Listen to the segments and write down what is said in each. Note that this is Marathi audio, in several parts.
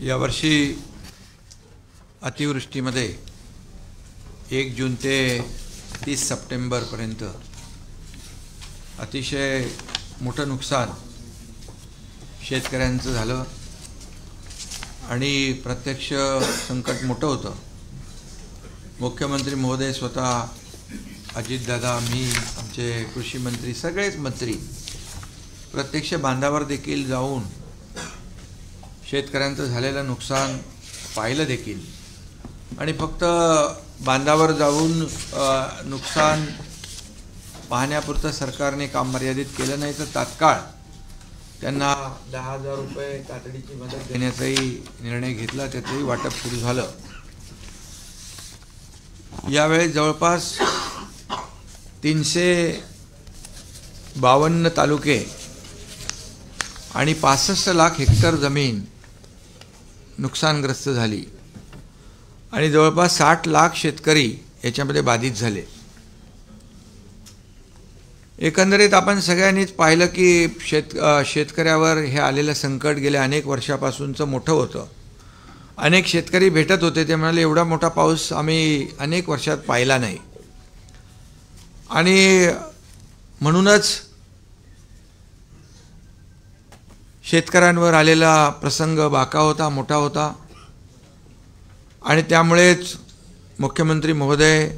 यावर्षी अतिवृष्टीमध्ये 1 जून ते 30 सप्टेंबरपर्यंत अतिशय मोठं नुकसान शेतकऱ्यांचं झालं आणि प्रत्यक्ष संकट मोठं होतं। मुख्यमंत्री महोदय स्वतः, अजितदादा, मी, आमचे कृषी मंत्री, सगळेच मंत्री प्रत्यक्ष बांधावर देखील जाऊन शेतकऱ्यांचं झालेलं नुकसान पाहिलं देखील। आणि फक्त बांधावर जाऊन नुकसान पाहण्यापुरतं सरकारने काम मर्यादित केलं नाही, तर तात्काळ त्यांना 10,000 रुपये तातडीची मदत देण्याचाही निर्णय घेतला, त्याचंही वाटप सुरू झालं। यावेळी जवळपास 352 तालुके आणि 65 लाख हेक्टर जमीन नुकसानग्रस्त झाली आणि जवळपास 60 लाख शेतकरी याच्यामध्ये बाधित झाले। एकंदरीत आपण सगळ्यांनीच पाहिलं की शेतकऱ्यावर हे आलेलं संकट गेल्या अनेक वर्षापासूनचं मोठं होतं। अनेक शेतकरी भेटत होते, ते म्हणाले एवढा मोठा पाऊस आम्ही अनेक वर्षात पाहिला नाही। आणि म्हणूनच शेतकऱ्यांवर आलेला प्रसंग बाका होता, मोठा होता। आणि त्यामुळेच मुख्यमंत्री महोदय,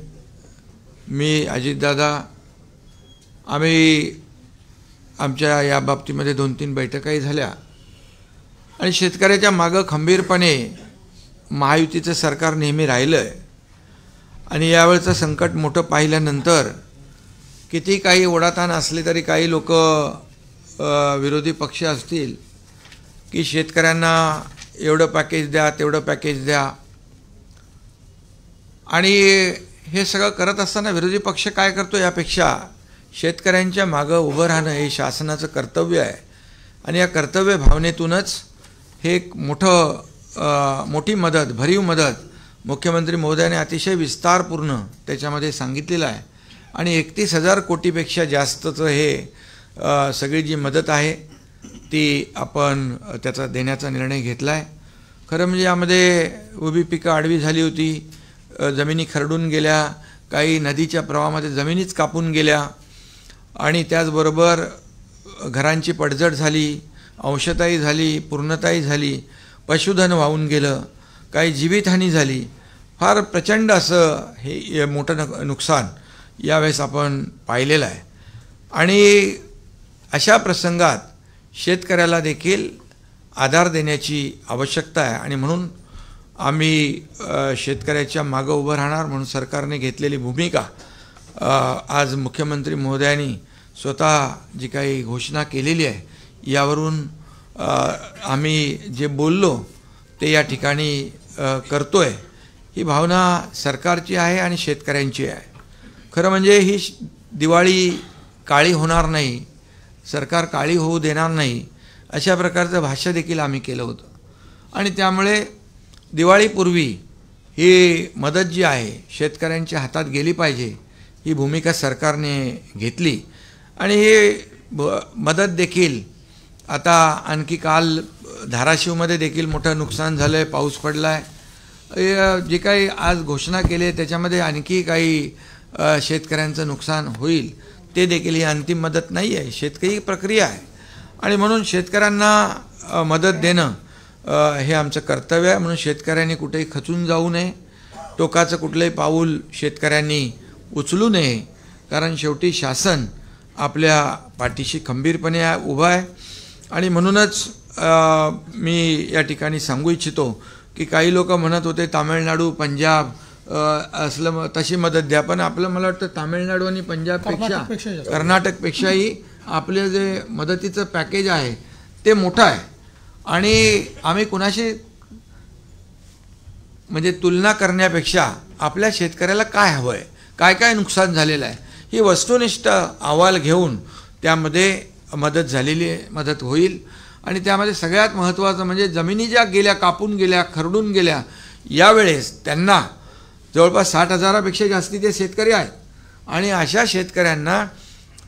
मी, अजितदादा, आम्ही आमच्या या बाबतीमध्ये 2-3 बैठकाही झाल्या आणि शेतकऱ्याच्या मागं खंबीरपणे महायुतीचं सरकार नेहमी राहिलं आहे। आणि यावेळचं संकट मोठं पाहिल्यानंतर किती काही ओढाताण असले तरी काही लोक विरोधी पक्ष असतील की शेतकऱ्यांना एवढं पॅकेज द्या, तेवढं पॅकेज द्या, आणि हे सगळं करत असताना विरोधी पक्ष काय करतो, यापेक्षा शेतकऱ्यांच्या मागं उभं राहणं हे शासनाचं कर्तव्य आहे। आणि या कर्तव्य भावनेतूनच हे एक मोठी मदत, भरीव मदत मुख्यमंत्री महोदयाने अतिशय विस्तारपूर्ण त्याच्यामध्ये सांगितलेलं आहे। आणि 31,000 कोटीपेक्षा जास्तचं हे सगळी जी मदत आहे ती आपण त्याचा देण्याचा निर्णय घेतला आहे। खरं म्हणजे यामध्ये उभी पिकं आडवी झाली होती, जमिनी खरडून गेल्या, काही नदीच्या प्रवाहामध्ये जमिनीच कापून गेल्या, आणि त्याचबरोबर घरांची पडझड झाली, अंशताही झाली, पूर्णताही झाली, पशुधन वाहून गेलं, काही जीवितहानी झाली। फार प्रचंड असं हे मोठं नुकसान यावेळेस आपण पाहिलेलं आहे। आणि अशा प्रसंगात शेतकऱ्याला देखील आधार देण्याची आवश्यकता आहे। आणि म्हणून आम्ही शेतकऱ्याच्या मागं उभं राहणार म्हणून सरकारने घेतलेली भूमिका आज मुख्यमंत्री महोदयांनी स्वतः जी काही घोषणा केलेली आहे यावरून आम्ही जे बोललो ते या ठिकाणी करतोय। ही भावना सरकारची आहे आणि शेतकऱ्यांची आहे। खरं म्हणजे ही दिवाळी काळी होणार नाही, सरकार काळी होऊ देणार नाही, अशा प्रकारचं भाष्य देखील आम्ही केलं होतं। आणि त्यामुळे दिवाळीपूर्वी ही मदत जी आहे शेतकऱ्यांच्या हातात गेली पाहिजे, ही भूमिका सरकारने घेतली। आणि ही मदत देखील आता आणखी काल धाराशिवमध्ये देखील मोठं नुकसान झालं आहे, पाऊस पडला आहे। जे काही आज घोषणा केली आहे त्याच्यामध्ये आणखी काही शेतकऱ्यांचं नुकसान होईल, ते देखील ही अंतिम मदत नाही आहे, शेतकरी प्रक्रिया आहे। आणि म्हणून शेतकऱ्यांना मदत देणं हे आमचं कर्तव्य आहे। म्हणून शेतकऱ्यांनी कुठेही खचून जाऊ नये, टोकाचं कुठलंही पाऊल शेतकऱ्यांनी उचलू नये, कारण शेवटी शासन आपल्या पाठीशी खंबीरपणे उभा आहे। आणि म्हणूनच मी या ठिकाणी सांगू इच्छितो की काही लोक म्हणत होते तामिळनाडू, पंजाब असलं तशी मदत द्या, पण आपलं मला वाटतं तामिळनाडू आणि पंजाबपेक्षा, कर्नाटकपेक्षाही आपलं जे मदतीचं पॅकेज आहे ते मोठं आहे। आणि आम्ही कुणाशी म्हणजे तुलना करण्यापेक्षा आपल्या शेतकऱ्याला काय हवं आहे, काय काय नुकसान झालेलं आहे, ही वस्तुनिष्ठ अहवाल घेऊन त्यामध्ये मदत होईल। आणि त्यामध्ये सगळ्यात महत्त्वाचं म्हणजे जमिनी ज्या गेल्या, कापून गेल्या, खरडून गेल्या, यावेळेस त्यांना जवळपास 60,000पेक्षा जास्ती ते शेतकरी आहेत। आणि अशा शेतकऱ्यांना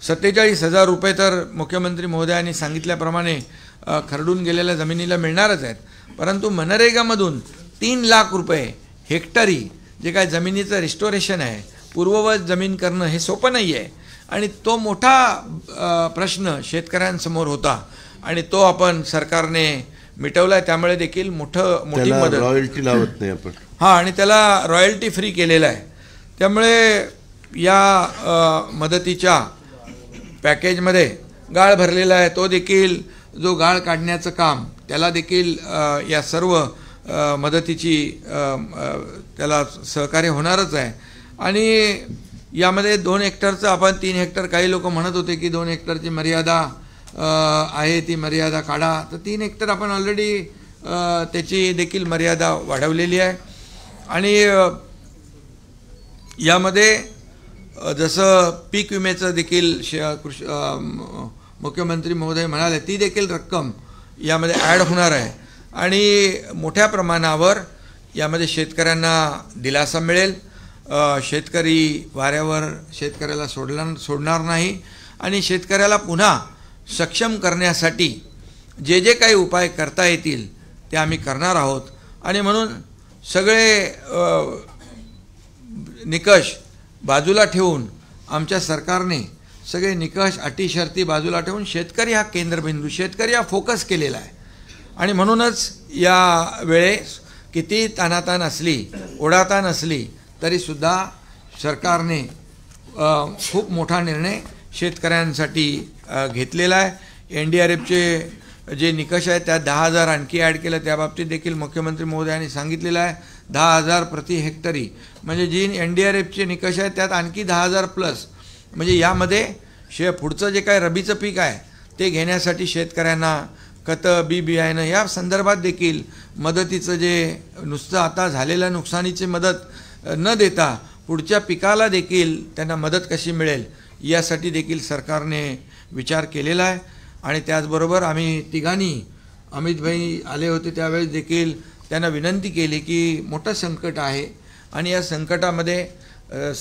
47,000 रुपये तर मुख्यमंत्री महोदयांनी सांगितल्याप्रमाणे खरडून गेलेल्या जमिनीला मिळणारच आहेत, परंतु मनरेगामधून 3 लाख रुपये हेक्टरी जे काय जमिनीचं रिस्टोरेशन आहे, पूर्ववत जमीन करणं हे सोपं नाही आहे आणि तो मोठा प्रश्न शेतकऱ्यांसमोर होता आणि तो आपण सरकारने मिटवला. त्यामुळे देखील मोठी मदत, रॉयल्टी लावत नाही आपण, हां, आणि त्याला रॉयल्टी फ्री केलेलं आहे. त्यामुळे या मदतीच्या पॅकेजमध्ये गाळ भरलेला आहे, तो देखील जो गाळ काढण्याचं काम त्याला देखील या सर्व मदतीची त्याला सहकार्य होणारच आहे. आणि यामध्ये 2 हेक्टरचं आपण 3 हेक्टर, काही लोक म्हणत होते की 2 हेक्टरची मर्यादा आहे, ती मर्यादा काढा, तर 3 हेक्टर आपण ऑलरेडी त्याची देखील मर्यादा वाढवलेली आहे. आणि यामध्ये जसं पीक विम्याचं देखील मुख्यमंत्री महोदय म्हणाले, ती देखील रक्कम यामध्ये ॲड होणार आहे आणि मोठ्या प्रमाणावर यामध्ये शेतकऱ्यांना दिलासा मिळेल. शेतकरी वाऱ्यावर शेतकऱ्याला सोडणार नाही आणि शेतकऱ्याला पुन्हा सक्षम करण्यासाठी जे जे काही उपाय करता येतील ते आम्ही करणार आहोत. आणि म्हणून सगळे निकष बाजूला ठेवून आमच्या सरकारने सगळे निकष, अटी, शर्ती बाजूला ठेवून शेतकरी हा केंद्रबिंदू, शेतकरी हा फोकस केलेला आहे. आणि म्हणूनच या वेळेस किती ताणाताण असली, ओढाताण असली तरीसुद्धा सरकारने खूप मोठा निर्णय शेतकऱ्यांसाठी घेतलेला आहे. NDRFचे जे निकष आहेत त्यात 10,000 आणखी ॲड केलं, त्याबाबतीत देखील मुख्यमंत्री महोदयांनी सांगितलेलं आहे. 10,000 प्रति हेक्टरी, म्हणजे जी NDRFचे निकष आहेत त्यात आणखी 10,000 प्लस, म्हणजे यामध्ये पुढचं जे काय रबीचं पीक आहे ते घेण्यासाठी शेतकऱ्यांना खतं, बी बियाणं या संदर्भात देखील मदतीचं, जे नुसतं आता झालेल्या नुकसानीची मदत न देता पुढच्या पिकाला देखील त्यांना मदत कशी मिळेल यासाठी देखील सरकारने विचार केलेला आहे. आणि त्याचबरोबर आम्ही तिघांनी, अमितभाई आले होते त्यावेळेस देखील त्यांना विनंती केली की मोठं संकट आहे आणि या संकटामध्ये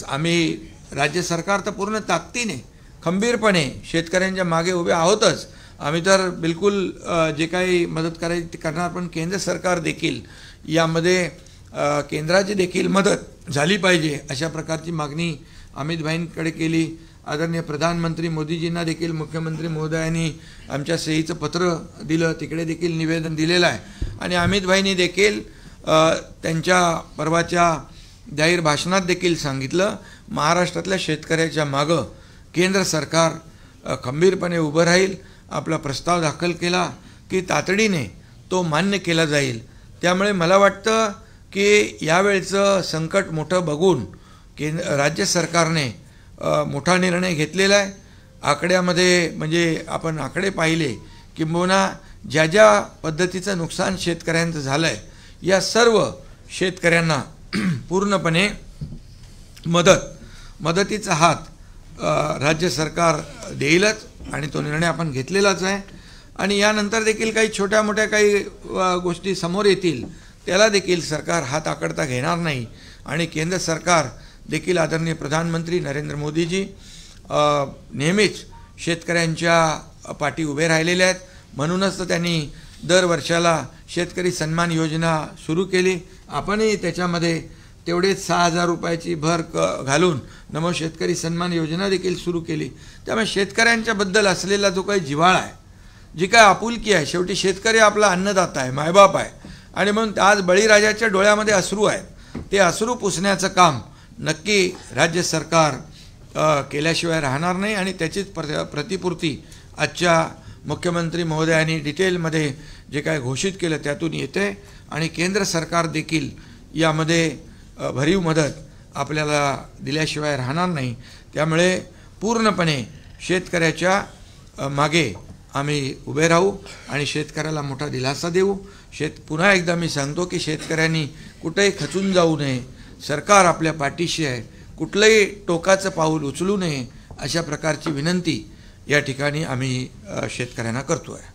आम्ही राज्य सरकार तर पूर्ण ताकदीने खंबीरपणे शेतकऱ्यांच्या मागे उभे आहोतच. आम्ही तर बिलकुल जे काही मदत करायची ते करणार, पण केंद्र सरकार देखील यामध्ये केंद्राची देखील मदत झाली पाहिजे अशा प्रकारची मागणी अमितभाईंकडे केली. आदरणीय प्रधानमंत्री मोदीजींना देखील मुख्यमंत्री महोदयांनी आमच्या सहीचं पत्र दिलं, तिकडे देखील निवेदन दिलेलं आहे. आणि अमितभाईंनी देखील त्यांच्या परवाच्या जाहीर भाषणात देखील सांगितलं, महाराष्ट्रातल्या शेतकऱ्याच्या मागं केंद्र सरकार खंबीरपणे उभं राहील. आपला प्रस्ताव दाखल केला की तातडीने तो मान्य केला जाईल. त्यामुळे मला वाटतं की यावेळचं संकट मोठं बघून राज्य सरकारने मोठा निर्णय घेतलेला आहे. आकड्यामध्ये म्हणजे आपण आकडे पाहिले किंबहुना ज्या ज्या पद्धतीचं नुकसान शेतकऱ्यांचं झालं आहे, या सर्व शेतकऱ्यांना पूर्णपणे मदतीचा हात राज्य सरकार देईलच आणि तो निर्णय आपण घेतलेलाच आहे. आणि यानंतर देखील काही छोट्या मोठ्या काही गोष्टी समोर येतील त्याला देखील सरकार हात आकडता घेणार नाही. आणि केंद्र सरकार देखील आदरणीय प्रधानमंत्री नरेंद्र मोदीजी नेहमीच शेतकऱ्यांच्या पाठी उभे राहिलेले आहेत. म्हणूनच तर त्यांनी दरवर्षाला शेतकरी सन्मान योजना सुरू केली. आपणही त्याच्यामध्ये तेवढेच 6,000 रुपयाची भर घालून नमो शेतकरी सन्मान योजना देखील सुरू केली. त्यामुळे शेतकऱ्यांच्याबद्दल असलेला जो काही जिव्हाळा आहे, जी काय आपुलकी आहे, शेवटी शेतकरी आपला अन्नदाता आहे, मायबाप आहे. आणि म्हणून आज बळीराजाच्या डोळ्यामध्ये अश्रू आहेत, ते अश्रू पुसण्याचं काम नक्की राज्य सरकार केल्याशिवाय राहणार नाही. आणि त्याचीच प्रतिपूर्ती आजच्या मुख्यमंत्री महोदयांनी डिटेलमध्ये जे काय घोषित केलं त्यातून येते. आणि केंद्र सरकार देखील यामध्ये भरीव मदत आपल्याला दिल्याशिवाय राहणार नाही. त्यामुळे पूर्णपणे शेतकऱ्याच्या मागे आम्ही उभे राहू आणि शेतकऱ्याला मोठा दिलासा देऊ. पुन्हा एकदा मी सांगतो की शेतकऱ्यांनी कुठेही खचून जाऊ नये, सरकार आपल्या पाठीशी आहे, कुठलंही टोकाचं पाऊल उचलू नये अशा प्रकारची विनंती या ठिकाणी आम्ही शेतकऱ्यांना करतो आहे.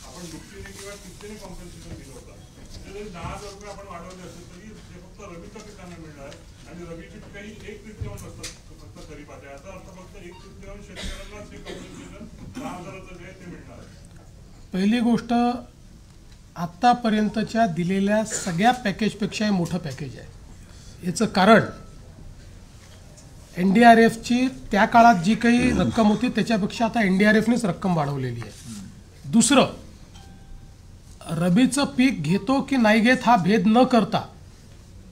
आपण दुपटीने किंवा कितीने कॉम्पेन्सेशन पद्धतीने दिलं होतं. जरी 10,000 रुपये आपण वाढवले असेल तरी ते फक्त रबीच्या पिकांना मिळणार आहे आणि रबीची पिकंही 1/3 नसतात, फक्त खरीपात आहे. याचा अर्थ फक्त 1/3 शेतकऱ्यांनाच हे कॉम्पेन्सेशन 10,000चं जे आहे ते मिळणार आहे. पहिली गोष्ट, आत्तापर्यंतच्या दिलेल्या सगळ्या पॅकेजपेक्षाही मोठं पॅकेज आहे. याचं कारण NDRFची त्या काळात जी काही रक्कम होती त्याच्यापेक्षा आता NDRFनेच रक्कम वाढवलेली आहे. दुसरं, रबीचं पीक घेतो की नाही घेत हा भेद न करता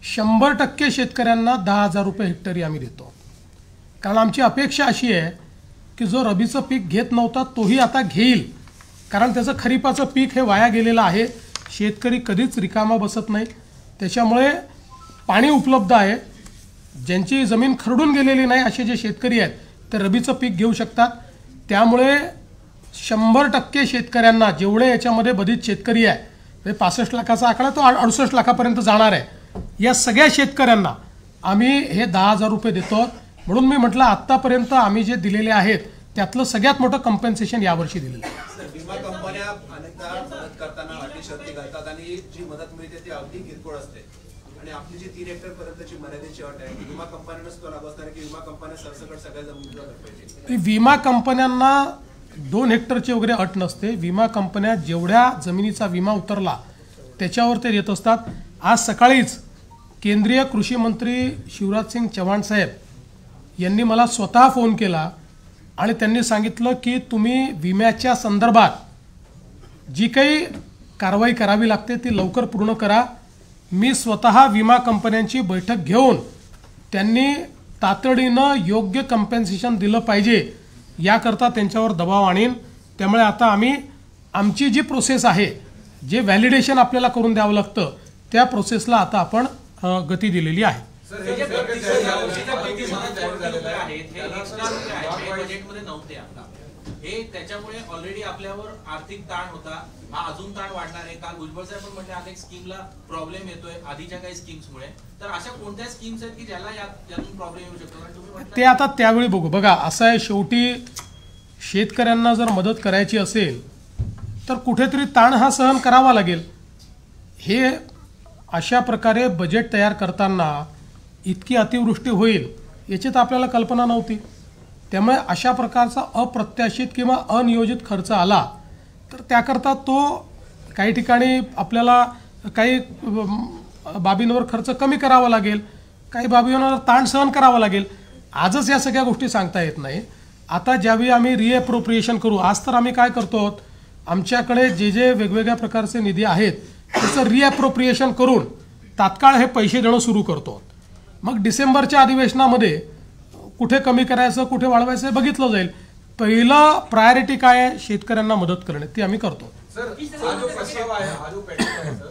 100% शेतकऱ्यांना 10,000 रुपये हेक्टरी आम्ही देतो. कारण आमची अपेक्षा अशी आहे की जो रबीचं पीक घेत नव्हता तोही आता घेईल, कारण त्याचं खरीपाचं पीक हे वाया गेलेलं आहे. शेतकरी कधीच रिकामा बसत नाही, त्याच्यामुळे पाणी उपलब्ध आहे. ज्यांची जमीन खरडून गेलेली नाही असे जे शेतकरी आहेत ते रबीचं पीक घेऊ शकतात. त्यामुळे 100% शेतकऱ्यांना, जेवढे याच्यामध्ये बरीच शेतकरी आहे, म्हणजे 65 लाखाचा आकडा तो 68 लाखापर्यंत जाणार आहे, या सगळ्या शेतकऱ्यांना आम्ही हे 10,000 रुपये देतो. म्हणून मी म्हटलं आत्तापर्यंत आम्ही जे दिलेले आहेत त्यातलं सगळ्यात मोठं कम्पेन्सेशन यावर्षी दिलेलं आहे. विमा कंपन्या अनेकदा मदत करताना अटी शर्ती घालतात आणि जी मदत मिळते ती अगदी किरकोळ असते. आणि आपली जी 3 हेक्टर पर्यंतची मर्यादेची अट आहे, विमा कंपन्यांनाच तो लागू असणार की विमा कंपन्या सरसकट सगळ्या जमिनीला पाहिजे. विमा कंपन्यांना 2 हेक्टरची वगैरे अट नसते. विमा कंपन्या जेवढ्या जमिनीचा विमा उतरला त्याच्यावर ते येत असतात. आज सकाळीच केंद्रीय कृषी मंत्री शिवराज सिंग चौहान साहेब यांनी मला स्वतः फोन केला आणि त्यांनी सांगितलं की तुम्ही विम्याच्या संदर्भात जी काही कारवाई करावी लागते ती लवकर पूर्ण करा. मी स्वतः विमा कंपन्यांची बैठक घेऊन त्यांनी तातडीनं योग्य कम्पेन्सेशन दिलं पाहिजे याकरता त्यांच्यावर दबाव आणीन. त्यामुळे आता आम्ही आमची जी प्रोसेस आहे, जे व्हॅलिडेशन आपल्याला करून द्यावं लागतं, त्या प्रोसेसला आता आपण गती दिलेली आहे. हे त्याच्यामुळे ऑलरेडी आपल्यावर आर्थिक ताण होता, हा अजून ताण वाढणार आहे. काल भुजबळ साहेब पण म्हटले अनेक स्कीमला प्रॉब्लेम येतोय आधीच्या काही स्कीम्समुळे. तर अशा कोणत्या स्कीम्स आहेत की ज्याला यातून प्रॉब्लेम येऊ शकतो? कारण तुम्ही ते आता त्यावेळी बघू. बघा, असं आहे, शेवटी शेतकऱ्यांना जर मदत करायची असेल तर कुठेतरी ताण हा सहन करावा लागेल. हे अशा प्रकारे बजेट तयार करताना इतकी अतिवृष्टी होईल याची तर आपल्याला कल्पना नव्हती. त्यामुळे अशा प्रकारचा अप्रत्याशित किंवा अनियोजित खर्च आला तर त्याकरता तो काही ठिकाणी आपल्याला काही बाबींवर खर्च कमी करावा लागेल, काही बाबींवर ताण सहन करावा लागेल. आजच या सगळ्या गोष्टी सांगता येत नाही. आता ज्यावेळी आम्ही रिएप्रोप्रिएशन करू, आज तर आम्ही काय करतो, आमच्याकडे जे जे वेगवेगळ्या प्रकारचे निधी आहेत त्याचं रिएप्रोप्रिएशन करून तात्काळ हे पैसे देणं सुरू करतो. मग डिसेंबरच्या अधिवेशनामध्ये कुठे कमी करायचं कुठे वाढवायचं हे बघितलं जाईल. पहिलं प्रायोरिटी काय आहे, शेतकऱ्यांना मदत करणे, ती आम्ही करतो. सर, हा जो प्रस्ताव आहे, हा जो पॅकेज आहे सर,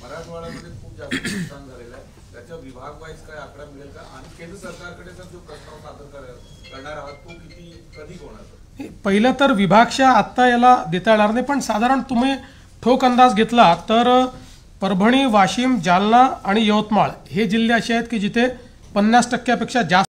मराठवाड्यामध्ये खूप जास्त नुकसान झालेलं आहे. त्याच्या विभाग वाईज काय आकडा मिळेल का? आणि केंद्र सरकारकडे सर जो प्रस्ताव सादर करणार आहात तो कधी होणार? पहिलं तर विभागशा आत्ता याला देता येणार नाही, पण साधारण तुम्ही ठोक अंदाज घेतला तर परभणी, वाशिम, जालना आणि यवतमाळ हे जिल्हे असे आहेत की जिथे 50% पेक्षा जास्त